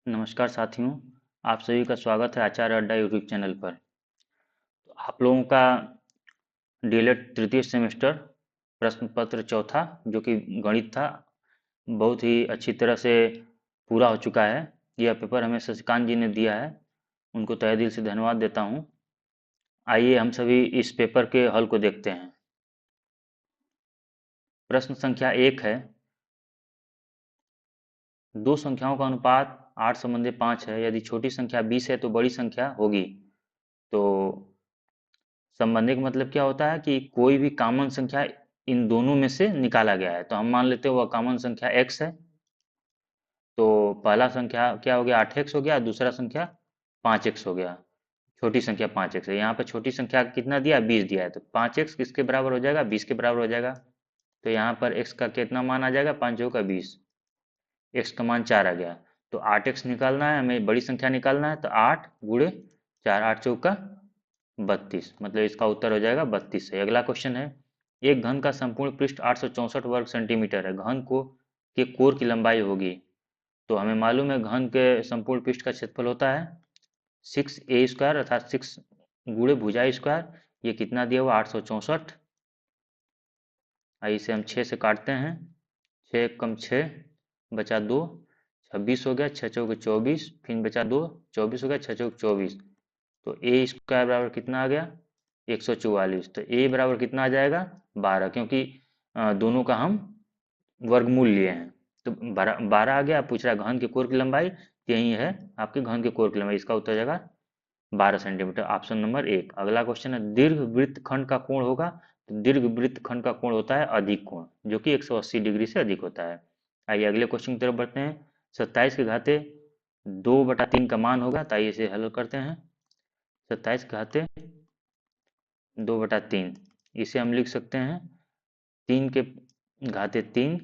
नमस्कार साथियों, आप सभी का स्वागत है आचार्य अड्डा यूट्यूब चैनल पर। तो आप लोगों का डीएलएड तृतीय सेमेस्टर प्रश्न पत्र चौथा जो कि गणित था, बहुत ही अच्छी तरह से पूरा हो चुका है। यह पेपर हमें शशिकांत जी ने दिया है, उनको तहे दिल से धन्यवाद देता हूँ। आइए हम सभी इस पेपर के हल को देखते हैं। प्रश्न संख्या 1 है, दो संख्याओं का अनुपात 8 संबंधी 5 है। यदि छोटी संख्या 20 है तो बड़ी संख्या होगी। तो संबंधी का मतलब क्या होता है कि कोई भी कॉमन संख्या इन दोनों में से निकाला गया है। तो हम मान लेते हैं वह कॉमन संख्या x है। तो पहला संख्या क्या हो गया, 8x हो गया, दूसरा संख्या 5x हो गया। छोटी संख्या 5x है। यहाँ पे छोटी संख्या कितना दिया, 20 दिया है, तो 5x किसके बराबर हो जाएगा, 20 के बराबर हो जाएगा। तो यहाँ पर x का कितना मान आ जाएगा, 5 का 20, x का मान 4 आ गया। तो 8x निकालना है हमें, बड़ी संख्या निकालना है, तो 8 गुणे 4, 8 चौका 32, मतलब इसका उत्तर हो जाएगा 32 है। अगला क्वेश्चन है, एक घन का संपूर्ण पृष्ठ 864 वर्ग सेंटीमीटर है। घन को के कोर की लंबाई होगी। तो हमें मालूम है घन के संपूर्ण पृष्ठ का क्षेत्रफल होता है 6a² अर्थात 6 गुणे भुजाई स्क्वायर। ये कितना दिया हुआ, 864। इसे हम 6 से काटते हैं, 6 कम 6 बचा 2, 26 हो गया, 6 चौके 24, फिर बचा 2, 24 हो गया, 6 चौके 24। तो ए स्क्वायर बराबर कितना आ गया, 144। तो ए बराबर कितना आ जाएगा, 12, क्योंकि दोनों का हम वर्गमूल लिए हैं। तो 12 आ गया। पूछ रहा है घन के कोर की लंबाई, यही है आपके घन के कोर की लंबाई, इसका उत्तर हो जाएगा 12 सेंटीमीटर, ऑप्शन नंबर 1। अगला क्वेश्चन है, दीर्घ वृत्त खंड का कोण होगा। तो दीर्घ वृत्त खंड का कोण होता है अधिक कोण, जो कि 180 डिग्री से अधिक होता है। आइए अगले क्वेश्चन की तरफ बढ़ते हैं। 27 के घाते 2/3 का मान होगा, तो आइए इसे हल करते हैं। 27 के घाते 2/3, इसे हम लिख सकते हैं 3 के घाते 3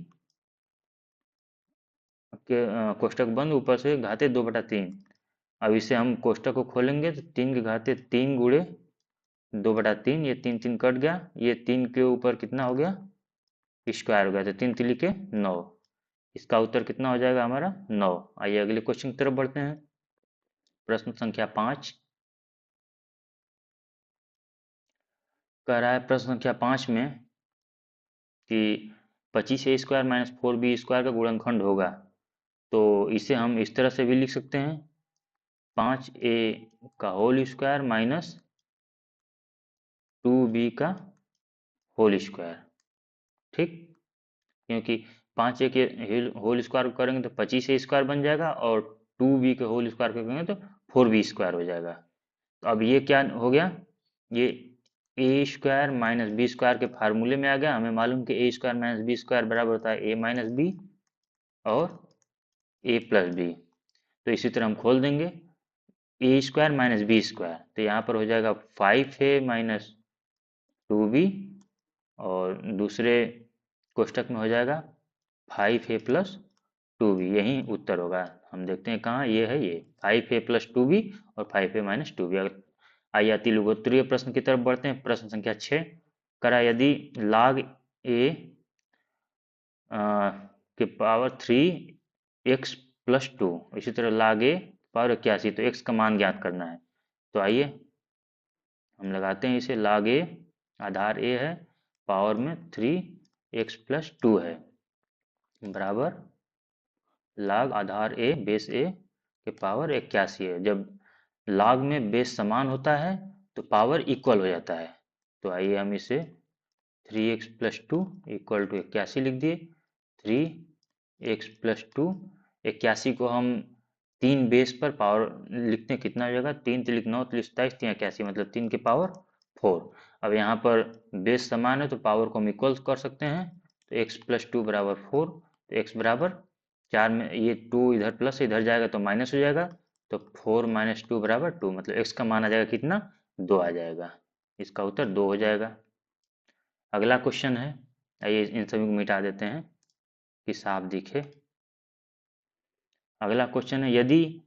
के कोष्टक बंद, ऊपर से घाते 2/3। अब इसे हम कोष्टक को खोलेंगे तो 3 के घाते 3 गुणे 2/3, ये 3 3 कट गया, ये 3 के ऊपर कितना हो गया, स्क्वायर हो गया, तो 3 3 के 9। इसका उत्तर कितना हो जाएगा हमारा, 9। आइए अगले क्वेश्चन की तरफ बढ़ते हैं। प्रश्न संख्या 5 कह रहा है, प्रश्न संख्या 5 में कि 25a² - 4b² का गुणनखंड होगा। तो इसे हम इस तरह से भी लिख सकते हैं, 5a का होल स्क्वायर माइनस 2b का होल स्क्वायर। ठीक, क्योंकि 5a के होल स्क्वायर करेंगे तो 25a² बन जाएगा, और 2b के होल स्क्वायर करेंगे तो 4b² हो जाएगा। तो अब ये क्या हो गया, ये a² - b² के फार्मूले में आ गया। हमें मालूम कि a² - b² बराबर होता है a - b और a + b। तो इसी तरह हम खोल देंगे, a² - b², तो यहाँ पर हो जाएगा 5a - 2b, और दूसरे कोष्टक में हो जाएगा 5a + 2b। यही उत्तर होगा। हम देखते हैं कहाँ, ये है, ये 5a + 2b और 5a - 2b। आइए अतिलघुत्तरीय प्रश्न की तरफ बढ़ते हैं। प्रश्न संख्या 6 करा, यदि log a के पावर 3x + 2, इसी तरह log a पावर 81, तो x का मान ज्ञात करना है। तो आइए हम लगाते हैं इसे, log a आधार a है, पावर में 3x + 2 है, बराबर log Aadhaar a base a के पावर 81 है। जब log में बेस समान होता है तो पावर इक्वल हो जाता है। तो आइए हम इसे 3x + 2 = 81 लिख दिए। 3x + 2, 81 को हम 3 बेस पर पावर लिखते हैं, कितना हो जाएगा, 3 3 9 3 27 3 81, मतलब 3 के पावर 4। अब यहाँ पर बेस समान है तो पावर को हम इक्वल कर सकते हैं। तो x + 2 बराबर 4, तो x बराबर 4 में ये 2 इधर प्लस इधर जाएगा तो माइनस हो जाएगा। तो 4 - 2 बराबर 2, मतलब x का मान आ जाएगा कितना, 2 आ जाएगा। इसका उत्तर 2 हो जाएगा। अगला क्वेश्चन है, आइए इन सभी को मिटा देते हैं कि साफ दिखे। अगला क्वेश्चन है, यदि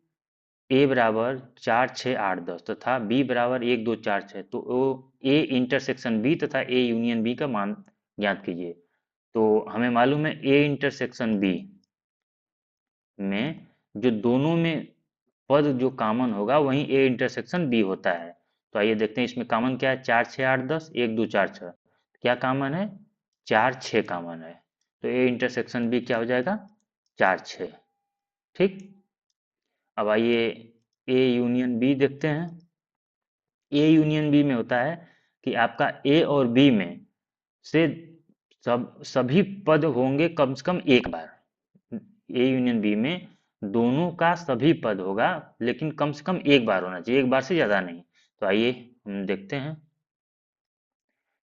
a बराबर 4 6 8 10 तथा b बराबर 1 2 4 6, तो a इंटरसेक्शन b तथा a यूनियन b का मान ज्ञात कीजिए। तो हमें मालूम है a इंटरसेक्शन b में जो दोनों में पद जो कॉमन होगा वहीं ए इंटरसेक्शन बी होता है। तो आइए देखते हैं इसमें कॉमन क्या है, 4 6 8 10, 1 2 4 6, क्या कॉमन है, 4 6 कॉमन है। तो ए इंटरसेक्शन बी क्या हो जाएगा, 4 6। ठीक, अब आइए ए यूनियन बी देखते हैं। ए यूनियन बी में होता है कि आपका ए और बी में से सभी पद होंगे कम से कम एक बार। ए यूनियन बी में दोनों का सभी पद होगा, लेकिन कम से कम एक बार होना चाहिए, एक बार से ज्यादा नहीं। तो आइए हम देखते हैं,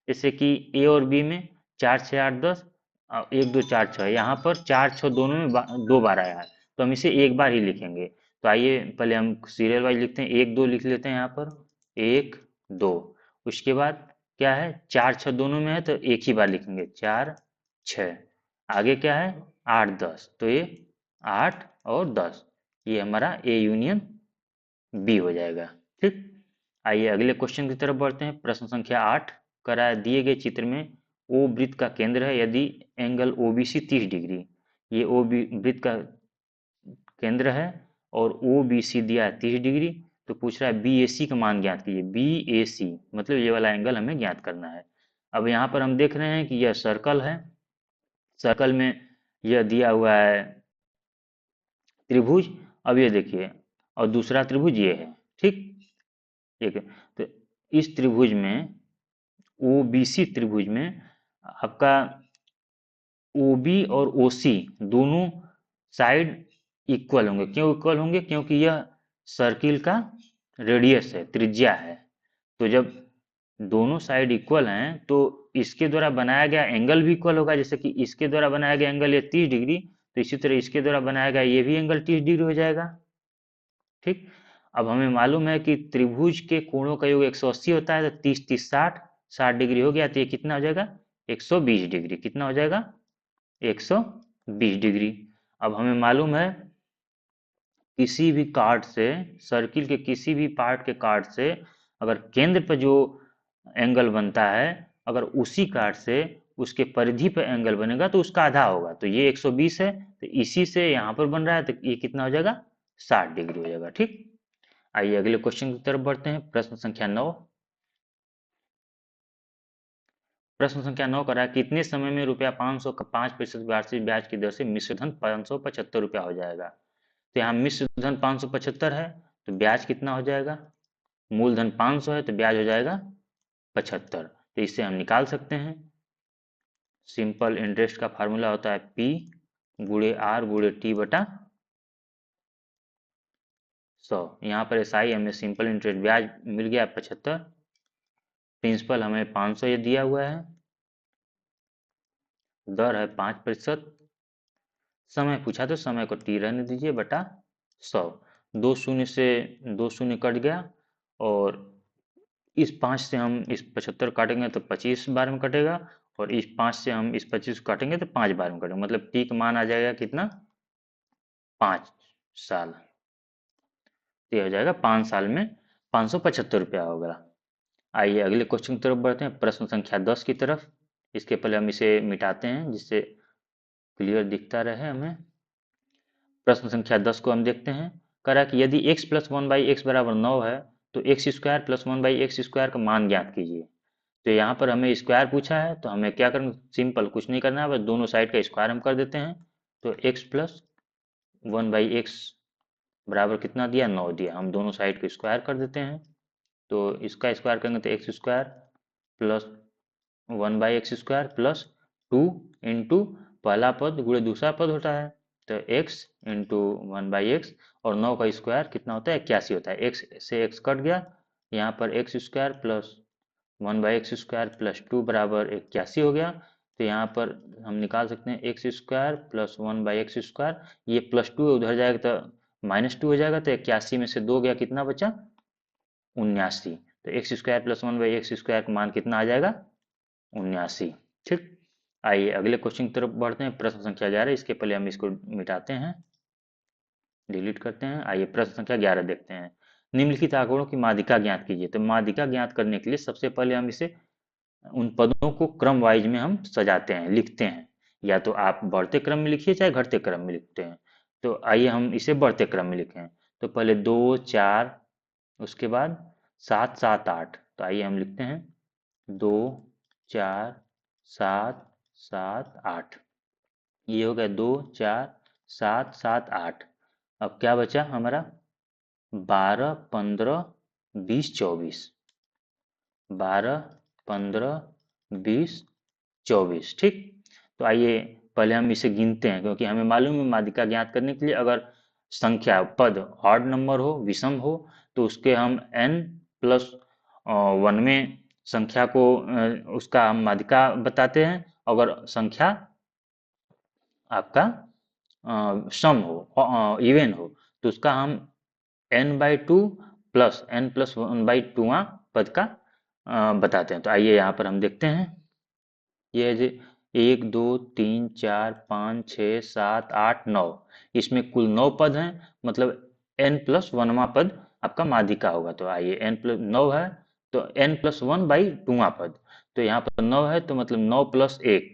जैसे कि ए और बी में 4 6 8 10, 1 2 4 6, यहाँ पर 4 6 दोनों में दो बार आया है, तो हम इसे एक बार ही लिखेंगे। तो आइए पहले हम सीरियल वाइज लिखते हैं, 1 2 लिख लेते हैं यहाँ पर, 1 2। उसके बाद क्या है, 4 6 दोनों में है तो एक ही बार लिखेंगे, 4 6। आगे क्या है, 8 10, तो ये 8 और 10, ये हमारा ए यूनियन बी हो जाएगा। ठीक, आइए अगले क्वेश्चन की तरफ बढ़ते हैं। प्रश्न संख्या 8 करा, दिए गए चित्र में ओ वृत्त का केंद्र है यदि एंगल ओबीसी 30 डिग्री, ये ओ वृत्त का केंद्र है और ओ बी सी दिया है 30 डिग्री, तो पूछ रहा है बी ए सी का मान ज्ञात कीजिए। बी ए सी मतलब ये वाला एंगल हमें ज्ञात करना है। अब यहाँ पर हम देख रहे हैं कि यह सर्कल है, सर्कल में यह दिया हुआ है त्रिभुज। अब ये देखिए, और दूसरा त्रिभुज ये है। ठीक, एक, तो इस त्रिभुज में ओ बी सी त्रिभुज में आपका ओ बी और ओ सी दोनों साइड इक्वल होंगे। क्यों इक्वल होंगे, क्योंकि यह सर्किल का रेडियस है, त्रिज्या है। तो जब दोनों साइड इक्वल हैं तो इसके द्वारा बनाया गया एंगल भी इक्वल होगा। जैसे कि इसके द्वारा बनाया गया एंगल ये 30 डिग्री, तो इसी तरह इसके द्वारा बनाया गया ये भी एंगल 30 डिग्री हो जाएगा। ठीक, अब हमें मालूम है कि त्रिभुज के कोणों का योग 180 होता है, तो 30 30 60, 60 डिग्री हो गया, तो ये कितना हो जाएगा, 120 डिग्री। कितना हो जाएगा, 120 डिग्री। अब हमें मालूम है किसी भी कार्ड से, सर्किल के किसी भी पार्ट के कार्ड से अगर केंद्र पर जो एंगल बनता है, अगर उसी कार्ड से उसके परिधि पर एंगल बनेगा तो उसका आधा होगा। तो ये 120 है, तो इसी से यहाँ पर बन रहा है, तो ये कितना हो जाएगा, 60 डिग्री हो जाएगा। ठीक, आइए अगले क्वेश्चन की तरफ बढ़ते हैं। प्रश्न संख्या 9, प्रश्न संख्या 9 कर रहा है कितने समय में रुपया 500 का 5% वार्षिक ब्याज की दर से मिश्र धन 575 रुपया हो जाएगा। तो यहाँ मिश्र धन 575 है, तो ब्याज कितना हो जाएगा, मूलधन 500 है तो ब्याज हो जाएगा 75। तो इससे हम निकाल सकते हैं। सिंपल इंटरेस्ट का फार्मूला होता है पी गुणे आर गुणे टी बटा 100। यहाँ पर एसआई हमें सिंपल इंटरेस्ट ब्याज मिल गया 75, प्रिंसिपल हमें 500 ये दिया हुआ है, दर है 5%, समय पूछा तो समय को टी रहने दीजिए बटा 100। 2 शून्य से 2 शून्य कट गया, और इस 5 से हम इस 75 काटेंगे तो 25 बार में कटेगा, और इस 5 से हम इस 25 को काटेंगे तो 5 बार में कटेगा। मतलब टी का मान आ जाएगा कितना, 5 साल। तो ये हो जाएगा 5 साल में 575 रुपया होगा। आइए अगले क्वेश्चन की तरफ बढ़ते हैं, प्रश्न संख्या 10 की तरफ। इसके पहले हम इसे मिटाते हैं जिससे क्लियर दिखता रहे हमें। प्रश्न संख्या 10 को हम देखते हैं। करा कि यदि x प्लस 1/x बराबर 9 है तो x square plus 1/x square का मान ज्ञात कीजिए। तो यहाँ पर हमें स्क्वायर पूछा है, तो हमें क्या करना, सिंपल कुछ नहीं करना है, बस दोनों साइड का स्क्वायर हम कर देते हैं। तो x प्लस 1/x बराबर कितना दिया, 9 दिया, हम दोनों साइड को स्क्वायर कर देते हैं। तो इसका स्क्वायर करेंगे तो x square plus 1/x square plus 2 into पहला पद गुणे दूसरा पद होता है, तो x इंटू 1/x, और 9 का स्क्वायर कितना होता है, 81 होता है। x से x कट गया, यहाँ पर x square plus 1/x square plus 2 बराबर 81 हो गया। तो यहाँ पर हम निकाल सकते हैं x square plus 1/x square, ये प्लस 2 उधर जाएगा तो -2 हो जाएगा, तो 81 में से 2 गया, कितना बचा, 79। तो x square plus 1/x square का मान कितना आ जाएगा, 79। ठीक, आइए अगले क्वेश्चन की तरफ बढ़ते हैं। प्रश्न संख्या 11, इसके पहले हम इसको मिटाते हैं, डिलीट करते हैं। आइए प्रश्न संख्या 11 देखते हैं। निम्नलिखित आंकड़ों की माध्यिका ज्ञात कीजिए। तो माध्यिका ज्ञात करने के लिए सबसे पहले हम इसे उन पदों को क्रम वाइज में हम सजाते हैं, लिखते हैं। या तो आप बढ़ते क्रम में लिखिए चाहे घटते क्रम में लिखते हैं। तो आइए हम इसे बढ़ते क्रम में लिखें। तो पहले 2 4, उसके बाद 7 7 8। तो आइए हम लिखते हैं 2 4 7 7 8। ये हो गया 2 4 7 7 8। अब क्या बचा हमारा? 12 15 20 24। 12 15 20 24, ठीक। तो आइए पहले हम इसे गिनते हैं, क्योंकि हमें मालूम है माध्यिका ज्ञात करने के लिए अगर संख्या पद ऑड नंबर हो, विषम हो, तो उसके हम n प्लस 1 में संख्या को उसका हम माध्यिका बताते हैं। अगर संख्या आपका सम हो, इवन हो, तो उसका हम n/2 प्लस n+1/2 पद का बताते हैं। तो आइए यहाँ पर हम देखते हैं। ये है जी 1 2 3 4 5 6 7 8 9। इसमें कुल 9 पद हैं, मतलब n+1वां पद आपका माध्यिका होगा। तो आइए n+9 है तो n+1/2 पद। तो यहाँ पर 9 है तो मतलब 9 + 1,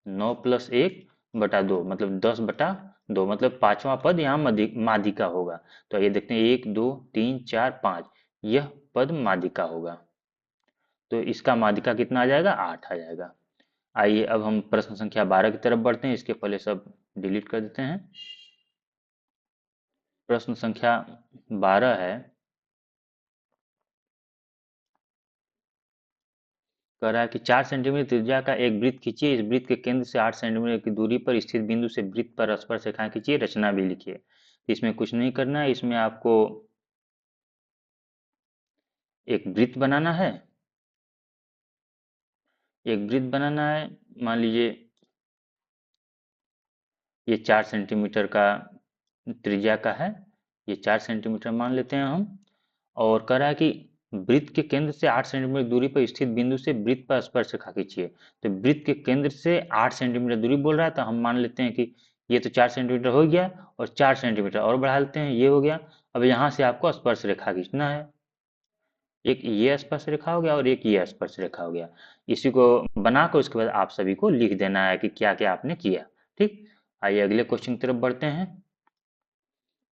9 + 1 बटा 2, मतलब 10/2, मतलब 5वां पद यहाँ माध्यिका होगा। तो ये देखते हैं 1 2 3 4 5, यह पद माध्यिका होगा। तो इसका माध्यिका कितना आ जाएगा? 8 आ जाएगा। आइए अब हम प्रश्न संख्या 12 की तरफ बढ़ते हैं। इसके पहले सब डिलीट कर देते हैं। प्रश्न संख्या 12 है, कह रहा है कि 4 सेंटीमीटर त्रिज्या का एक वृत्त खींचिए। इस वृत्त के केंद्र से 8 सेंटीमीटर की दूरी पर स्थित बिंदु से वृत्त पर स्पर्श रेखा खींचिए। रचना भी लिखिए। इसमें कुछ नहीं करना है, इसमें आपको एक वृत्त बनाना है। एक वृत्त बनाना है, मान लीजिए ये 4 सेंटीमीटर का त्रिज्या का है, ये 4 सेंटीमीटर मान लेते हैं हम। और कह रहा है कि वृत्त के केंद्र से 8 सेंटीमीटर दूरी पर स्थित बिंदु से वृत्त पर स्पर्श रेखा खींचिए। तो वृत्त के केंद्र से 8 सेंटीमीटर दूरी बोल रहा है, तो हम मान लेते हैं कि ये तो 4 सेंटीमीटर हो गया, और 4 सेंटीमीटर और बढ़ा लेते हैं, ये हो गया। अब यहाँ से आपको स्पर्श रेखा खींचना है। एक ये स्पर्श रेखा हो गया और एक ये स्पर्श रेखा हो गया। इसी को बनाकर उसके बाद आप सभी को लिख देना है कि क्या क्या आपने किया। ठीक। आइए अगले क्वेश्चन की तरफ बढ़ते हैं।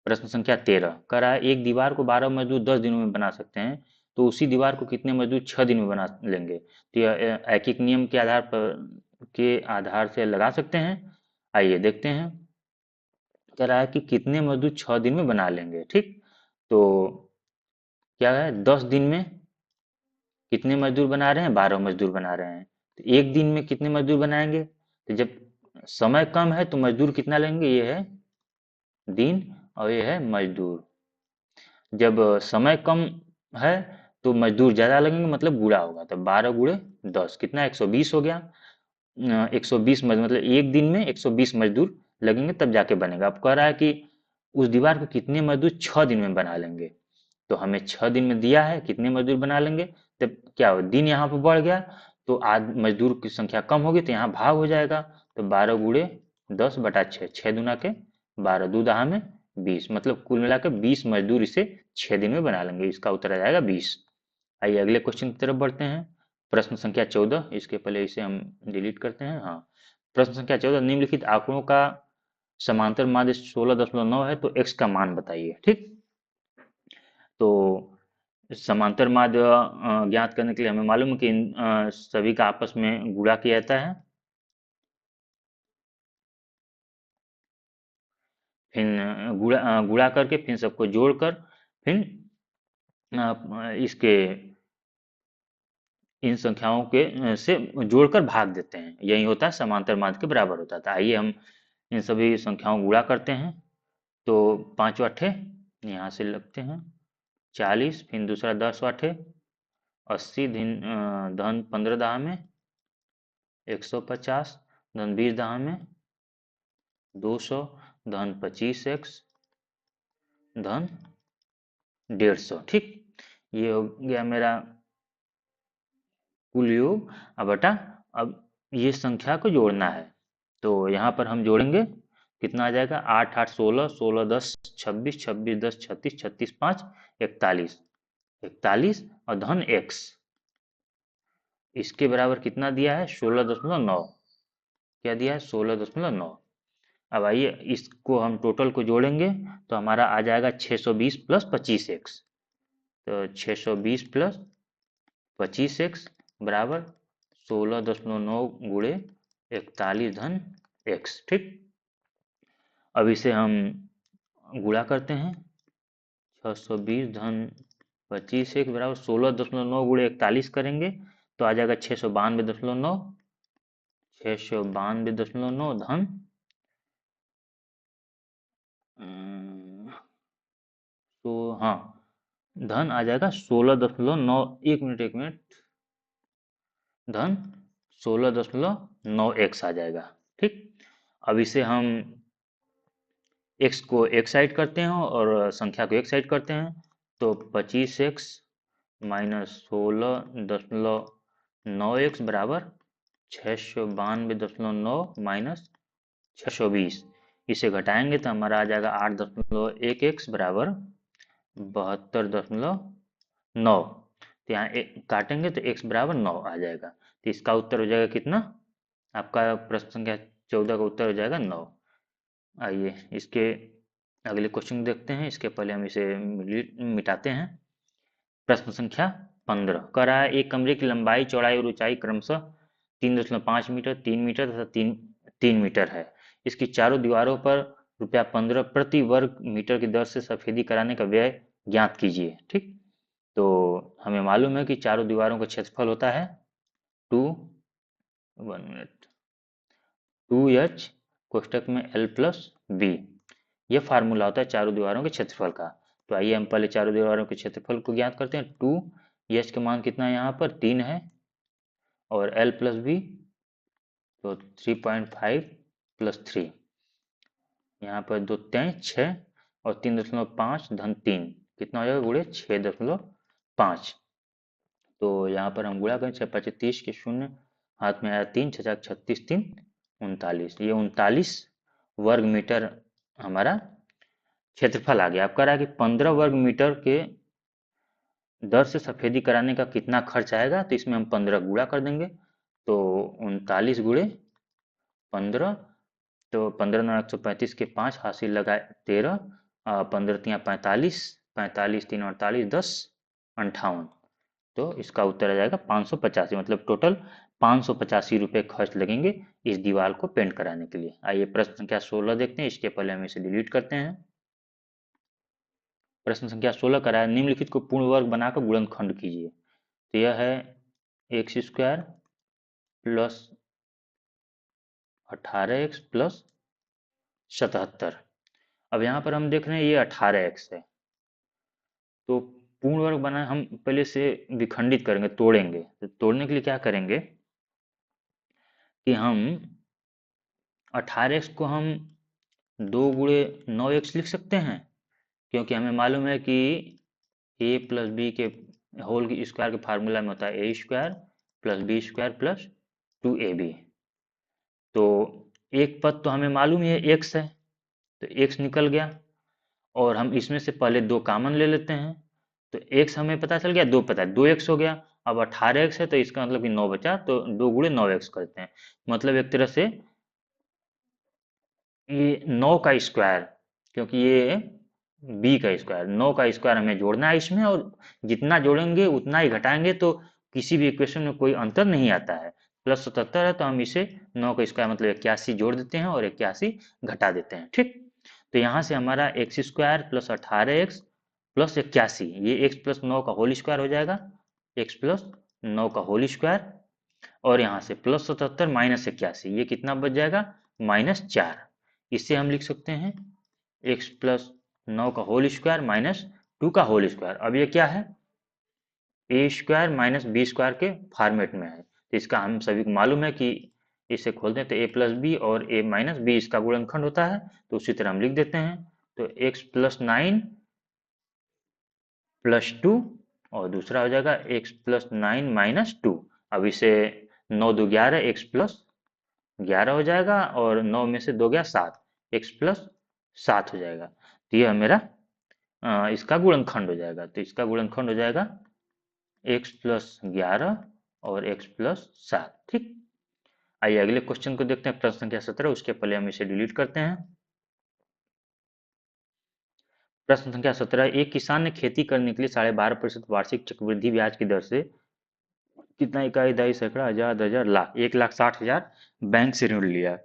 प्रश्न संख्या 13 कह रहा है एक दीवार को 12 मजदूर 10 दिनों में बना सकते हैं, तो उसी दीवार को कितने मजदूर 6 दिन में बना लेंगे? तो यह ऐकिक नियम के आधार से लगा सकते हैं। आइए देखते हैं। कह रहा है कि कितने मजदूर 6 दिन में बना लेंगे। ठीक। तो क्या है, 10 दिन में कितने मजदूर बना रहे हैं? 12 मजदूर बना रहे हैं। तो एक दिन में कितने मजदूर बनाएंगे? तो जब समय कम है तो मजदूर कितना लेंगे? ये है दिन और ये है मजदूर। जब समय कम है तो मजदूर ज़्यादा लगेंगे, मतलब गुणा होगा। तो 12 गुणे 10 कितना? 120 हो गया। 120 मजदूर, मतलब एक दिन में 120 मजदूर लगेंगे तब जाके बनेगा। अब कह रहा है कि उस दीवार को कितने मजदूर 6 दिन में बना लेंगे। तो हमें 6 दिन में दिया है कितने मजदूर बना लेंगे। तब क्या हो, दिन यहाँ पर बढ़ गया तो आज मजदूर की संख्या कम होगी, तो यहाँ भाग हो जाएगा। तो 12 गुणे 10/6, 6 दूना के 12, दो दहा में 20, मतलब कुल मिलाकर 20 मजदूर इसे 6 दिन में बना लेंगे। इसका उत्तर आ जाएगा 20। आइए अगले क्वेश्चन की तरफ बढ़ते हैं। प्रश्न संख्या 14, इसके पहले इसे हम डिलीट करते हैं। हाँ, प्रश्न संख्या 14, निम्नलिखित आंकड़ों का समांतर माध्य 16.9 है, तो x का मान बताइए। ठीक। तो समांतर माध्य ज्ञात करने के लिए हमें मालूम है कि इन सभी का आपस में गुणा किया जाता है। फिर गुणा करके फिर सबको जोड़कर फिर इसके इन संख्याओं के से जोड़कर भाग देते हैं। यही होता है समांतर माध्य के बराबर होता था। आइए हम इन सभी संख्याओं को गुणा करते हैं। तो 5 अट्ठे यहाँ से लगते हैं 40, फिर दूसरा 10 अट्ठे 80, धन 15 दाह में 150, धन 20 दाह में 200, धन 25x, धन 150। ठीक। ये हो गया मेरा कुल योग। अब बटा, अब ये संख्या को जोड़ना है। तो यहाँ पर हम जोड़ेंगे, कितना आ जाएगा? 8 8 16, 16 10 26, 26 10 36, 36 5 41, 41 और धन x, इसके बराबर कितना दिया है? 16.9। क्या दिया है? 16.9। अब आइए इसको हम टोटल को जोड़ेंगे तो हमारा आ जाएगा 620 प्लस 25x। तो 620 प्लस 25x बराबर 16.9 गुणे 41 धन x। ठीक, अब इसे हम गुणा करते हैं। 620 धन 25x बराबर 16.9 गुणे 41 करेंगे तो आ जाएगा 692.9। 692.9 धन तो हाँ धन आ जाएगा 16.9, 1 मिनट धन 16.9x आ जाएगा। ठीक, अब इसे हम x को एक साइड करते हैं और संख्या को एक साइड करते हैं तो 25x माइनस 16.9x बराबर 692.9 माइनस 620। इसे घटाएंगे तो हमारा आ जाएगा 8.1x बराबर 72.9। तो यहाँ काटेंगे तो x बराबर 9 आ जाएगा। तो इसका उत्तर हो जाएगा कितना, आपका प्रश्न संख्या 14 का उत्तर हो जाएगा 9। आइए इसके अगले क्वेश्चन देखते हैं। इसके पहले हम इसे मिटाते हैं। प्रश्न संख्या 15 कह रहा है एक कमरे की लंबाई चौड़ाई और ऊंचाई क्रमशः 3.5 मीटर, 3 मीटर तथा 3 मीटर है। इसकी चारों दीवारों पर ₹15 प्रति वर्ग मीटर की दर से सफेदी कराने का व्यय ज्ञात कीजिए। ठीक, तो हमें मालूम है कि चारों दीवारों का क्षेत्रफल होता है 2h कोष्टक में l प्लस बी। यह फार्मूला होता है चारों दीवारों के क्षेत्रफल का। तो आइए हम पहले चारों दीवारों के क्षेत्रफल को ज्ञात करते हैं। 2h का मान कितना है, यहाँ पर 3 है, और l प्लस बी तो 3.5 प्लस 3, यहाँ पर 2 3 6 और 3.5 धन 3 कितना हो जाएगा गुणे 6.5। तो यहाँ पर हम गुणा करें 6 30 के 0 हाथ में आया 3 6 36 3 39। ये 39 वर्ग मीटर हमारा क्षेत्रफल आ गया। अब कह रहा है कि 15 वर्ग मीटर के दर से सफेदी कराने का कितना खर्च आएगा। तो इसमें हम 15 गुणा कर देंगे तो 39 गुणे 15 तो 15 9 135 के 5 हासिल लगाए 13, 15 3 45, 45 3 48 10 58। तो इसका उत्तर आ जाएगा 585, मतलब टोटल 585 रुपये खर्च लगेंगे इस दीवार को पेंट कराने के लिए। आइए प्रश्न संख्या 16 देखते हैं। इसके पहले हम इसे डिलीट करते हैं। प्रश्न संख्या 16 करा है निम्नलिखित को पूर्ण वर्ग बनाकर गुणनखंड कीजिए। तो यह है x square plus 18x plus 77। अब यहाँ पर हम देख रहे हैं ये 18x है। तो पूर्ण वर्ग बनाए हम पहले से विखंडित करेंगे, तोड़ेंगे। तो तोड़ने के लिए क्या करेंगे कि हम 18x को हम 2 गुणे 9x लिख सकते हैं, क्योंकि हमें मालूम है कि a प्लस बी के होल की स्क्वायर के फार्मूला में होता है a square plus B square plus 2ab। तो एक पद तो हमें मालूम ही है x है, तो x निकल गया और हम इसमें से पहले 2 कॉमन ले लेते हैं। तो x हमें पता चल गया, 2 पता है, 2x हो गया। अब 18x है तो इसका मतलब कि 9 बचा, तो 2 गुणे 9x करते हैं। मतलब एक तरह से ये 9 का स्क्वायर, क्योंकि ये b का स्क्वायर, 9 का स्क्वायर हमें जोड़ना है इसमें, और जितना जोड़ेंगे उतना ही घटाएंगे, तो किसी भी इक्वेशन में कोई अंतर नहीं आता है। प्लस 77 है तो हम इसे 9 का स्क्वायर मतलब 81 जोड़ देते हैं और 81 घटा देते हैं। ठीक, तो यहाँ से हमारा x square plus 18x plus 81, ये x प्लस 9 का होल स्क्वायर हो जाएगा, x प्लस 9 का होल स्क्वायर, और यहाँ से प्लस 77 माइनस 81, ये कितना बच जाएगा -4। इससे हम लिख सकते हैं x प्लस 9 का होल स्क्वायर माइनस 2 का होल स्क्वायर। अब ये क्या है, ए स्क्वायर माइनस बी स्क्वायर के फॉर्मेट में है। तो इसका हम सभी को मालूम है कि इसे खोल दें तो a प्लस बी और a माइनस बी इसका गुणनखंड होता है, तो उसी तरह हम लिख देते हैं। तो x प्लस 9 प्लस 2 और दूसरा हो जाएगा x प्लस 9 माइनस 2। अब इसे 9 2 11, x प्लस 11 हो जाएगा, और 9 में से 2 गया 7, x प्लस 7 हो जाएगा। तो यह मेरा इसका गुणनखंड हो जाएगा। तो इसका गुणनखंड हो जाएगा x प्लस 11 और x प्लस 7। ठीक, आइए अगले क्वेश्चन को देखते हैं, प्रश्न संख्या 17। उसके पहले हम इसे डिलीट करते हैं। प्रश्न संख्या 17, एक किसान ने खेती करने के लिए 12.5% वार्षिक चक्रवृद्धि ब्याज की दर से कितना इकाई, दहाई, सैकड़ा, हजार, 10,000, लाख, 1,60,000 बैंक से ऋण लिया।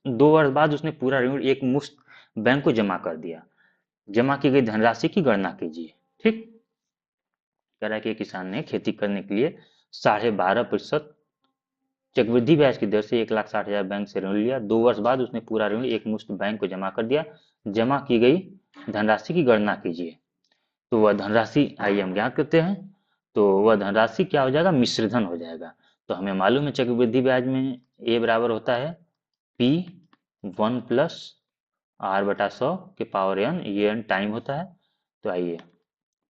2 वर्ष बाद उसने पूरा ऋण एक मुश्त बैंक को जमा कर दिया। जमा की गई धनराशि की गणना कीजिए। ठीक, कह रहा है कि किसान ने खेती करने के लिए 12.5% चक्रवृद्धि ब्याज की दर से 1,60,000 बैंक से ऋण लिया। 2 वर्ष बाद उसने पूरा ऋण एक मुश्त बैंक को जमा कर दिया। जमा की गई धनराशि की गणना कीजिए। तो वह धनराशि आइए हम ज्ञात करते हैं। तो वह धनराशि क्या हो जाएगा, मिश्रधन हो जाएगा। तो हमें मालूम है चक्रवृद्धि ब्याज में ए बराबर होता है P1+R/100 के पावर n, ये n टाइम होता है। तो आइए,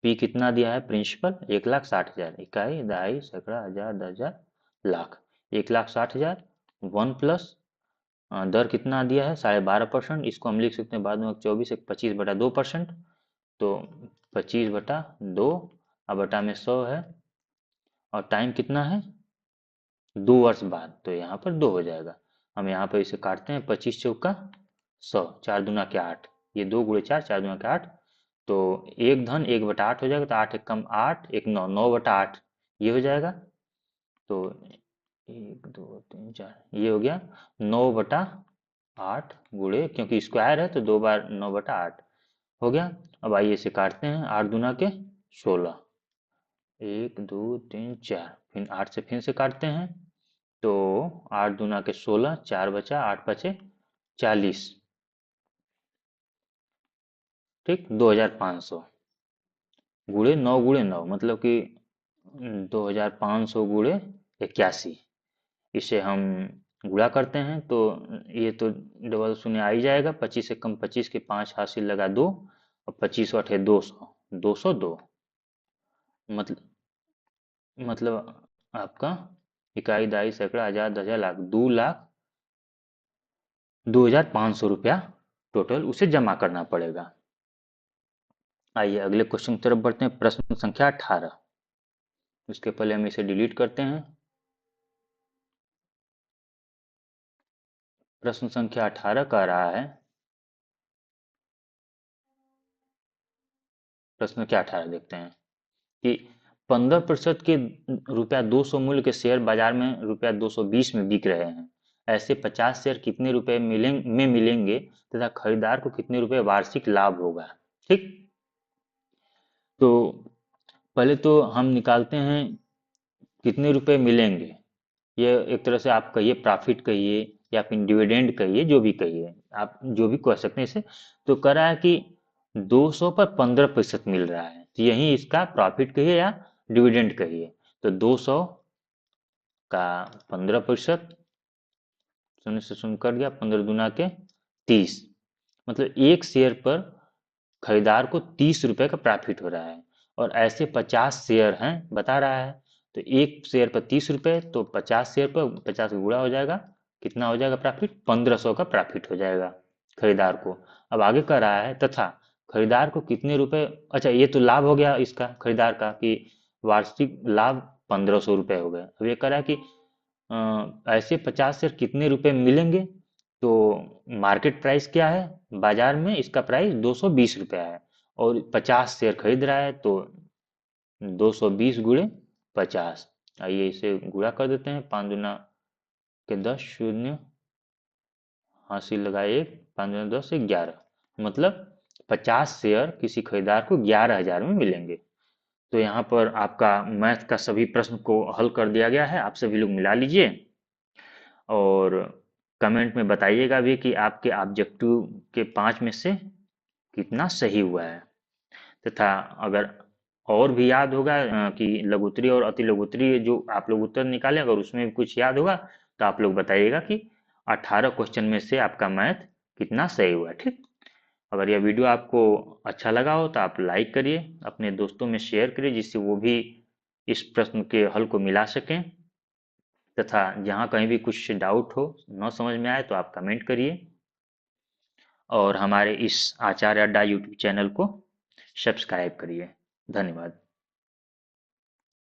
P कितना दिया है, प्रिंसिपल 1,60,000, इकाई, दहाई, सैकड़ा, हजार, 10,000, लाख, 1,60,000, 1+ दर कितना दिया है 12.5%, इसको हम लिख सकते हैं बाद में 24, 25/2%। तो 25/2 अब बटा में 100 है, और टाइम कितना है 2 वर्ष बाद, तो यहाँ पर 2 हो जाएगा। हम यहाँ पर इसे काटते हैं, 25 चौका 100, 4 दूना के 8, ये 2 गुणे 4, 4 दूना के 8, तो 1/8 हो जाएगा। तो 8 एक कम 8, 1 9, 9/8 ये हो जाएगा। तो 1 2 3 4 ये हो गया 9/8 गुणे, क्योंकि स्क्वायर है तो 2 बार 9/8 हो गया। अब आइए इसे काटते हैं, 8 दूना के 16, 1 2 3 4, फिर 8 से फिर से काटते हैं। तो 8 दूना के 16, 4 बचा, 8 बचे 40, ठीक, 2,500 गुणे 9 मतलब कि 2,500 गुणे 81। इसे हम गुणा करते हैं तो ये तो डबल शून्य आ ही जाएगा। 25 से कम 25 के 5 हासिल लगा 2, और 25 8 200, 202, मतलब आपका इकाई, दहाई, सैकड़ा, हजार, 10,000, लाख, 2,02,500 टोटल उसे जमा करना पड़ेगा। आइए अगले क्वेश्चन की तरफ बढ़ते हैं। प्रश्न संख्या 18, उसके पहले हम इसे डिलीट करते हैं। प्रश्न संख्या 18 कह रहा है, प्रश्न क्या 18 देखते हैं कि 15% के ₹200 मूल्य के शेयर बाजार में ₹220 में बिक रहे हैं। ऐसे 50 शेयर कितने रुपए मिलेंगे तथा खरीदार को कितने रुपए वार्षिक लाभ होगा। ठीक, तो पहले तो हम निकालते हैं कितने रुपए मिलेंगे। ये एक तरह से आप कहिए प्रॉफिट कहिए या फिर डिविडेंड कहिए, जो भी कहिए, आप जो भी कह सकते हैं इसे। तो कह रहा है कि 200 पर 15% मिल रहा है, तो यही इसका प्रॉफिट कहिए या डिविडेंड कहिए। तो 200 का 15%, शून्य से शून्य कट गया, 15 दूना के 30, मतलब एक शेयर पर खरीदार को 30 रुपए का प्रॉफिट हो रहा है। और ऐसे 50 शेयर हैं बता रहा है, तो एक शेयर पर 30 रुपए, तो 50 शेयर पर 50 गुणा हो जाएगा, कितना हो जाएगा प्रॉफिट, 1500 का प्रॉफिट हो जाएगा खरीदार को। अब आगे कह रहा है तथा खरीदार को कितने रुपए, अच्छा ये तो लाभ हो गया इसका खरीदार का कि वार्षिक लाभ 1500 रुपए हो गए। अब ये कह रहा है कि ऐसे 50 शेयर कितने रुपए मिलेंगे। तो मार्केट प्राइस क्या है बाजार में, इसका प्राइस 220 रुपया है, और 50 शेयर खरीद रहा है, तो 220 गुणे 50। आइए इसे गुणा कर देते हैं, 5 दूना के 10, शून्य हासिल लगाए 1, 5 दूना 10 से 11, मतलब 50 शेयर किसी खरीदार को 11,000 में मिलेंगे। तो यहाँ पर आपका मैथ का सभी प्रश्न को हल कर दिया गया है, आप सभी लोग मिला लीजिए और कमेंट में बताइएगा भी कि आपके ऑब्जेक्टिव के 5 में से कितना सही हुआ है। तथा अगर और भी याद होगा कि लघुत्तरी और अति लघुत्तरी जो आप लोग उत्तर निकालें, अगर उसमें भी कुछ याद होगा तो आप लोग बताइएगा कि 18 क्वेश्चन में से आपका मैथ कितना सही हुआ। ठीक, अगर यह वीडियो आपको अच्छा लगा हो तो आप लाइक करिए, अपने दोस्तों में शेयर करिए, जिससे वो भी इस प्रश्न के हल को मिला सकें। तथा जहाँ कहीं भी कुछ डाउट हो, न समझ में आए, तो आप कमेंट करिए और हमारे इस आचार्य अड्डा यूट्यूब चैनल को सब्सक्राइब करिए। धन्यवाद।